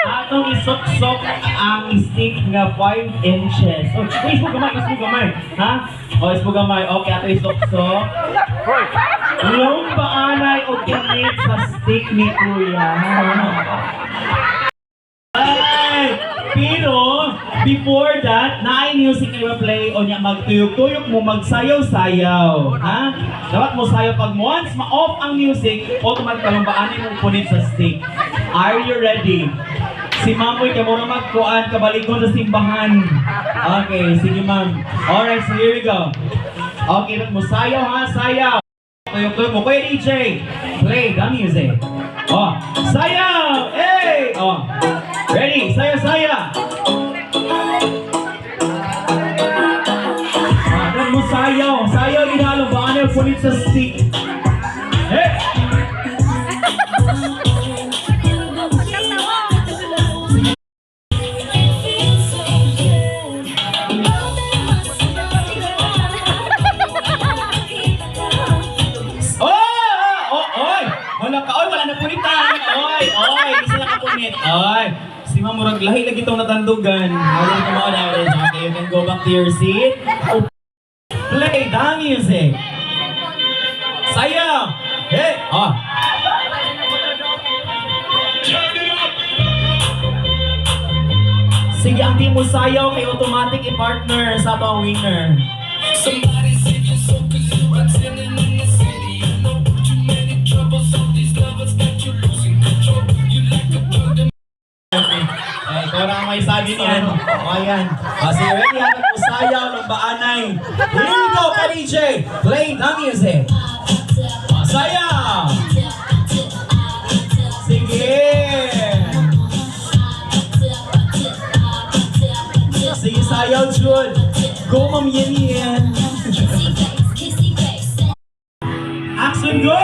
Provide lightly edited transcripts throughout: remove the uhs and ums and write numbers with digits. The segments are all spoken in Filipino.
Atong isok-sok ang stick nga 5 inches. Oh, ispo gamay. Ha? Oh, ispo gamay. Okay, ato isok-sok. Yung paanay o kinit sa stick ni Kuya. Ay! Pero, before that, naay music na play o niya magtuyok-tuyok mo, magsayaw-sayaw. Ha? Dapat mo sayaw pag once ma-off ang music, automatic ka baanin mo punit sa stick. Are you ready? Si Mamoy ka muna magkuan, kabalik ko sa simbahan. Okay, sige ma'am. Alright, so here we go. Okay, mo sayaw ha, sayaw. Tuyok-tuyok mo. Kuya DJ, play the music. Oh, sayaw! Hey! Oh, ready? Sayaw! Dan mo sayaw. Sayaw din halong baanin mo punit sa stick. Hey! Wala na punitan. Oy, isa lang kapunit. Oy, si Mamurag lahi lagi itong natandugan. Wala na kumaon na. Okay, you can go back to your seat. Play the music. Sayaw. Hey, Sige, ang team mo sayaw kay automatic i-partner sa ito ang winner. Somebody said you're so busy, but sitting in the city. You know too many troubles, all these lovers got you losing control. You like a bird. Ikaw na ang may sabi niyan. Ayan. Sige, ready natin po sayaw ng baanay. Here we go, DJ. Play the music. Sayaw. Sige. Sige, sayaw, Jude. Go, Ma'am Yan. Action, go!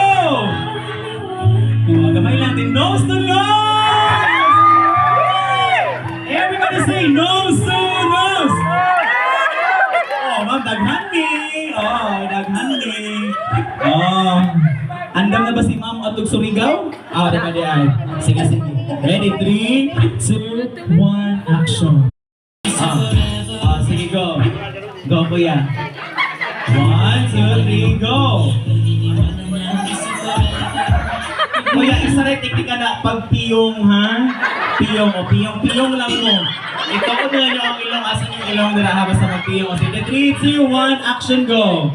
Gamay lang din. Nose to nose! Everybody say nose to nose! Oh, ma'am, daghan ni. Daghan ni. Andam na ba si ma'am atog surigaw? Daghan di ay. Sige. Ready? 3, 2, 1, action. Sige, go. Go, kuya. 1, 2, 3, go! Kuya, isa rin teknika na pagpiyong, ha? Piyong lang mo. Ito ko nila yung ilong, asan yung ilong nila habang sa magpiyong. Sige, 3, 2, 1, action, go!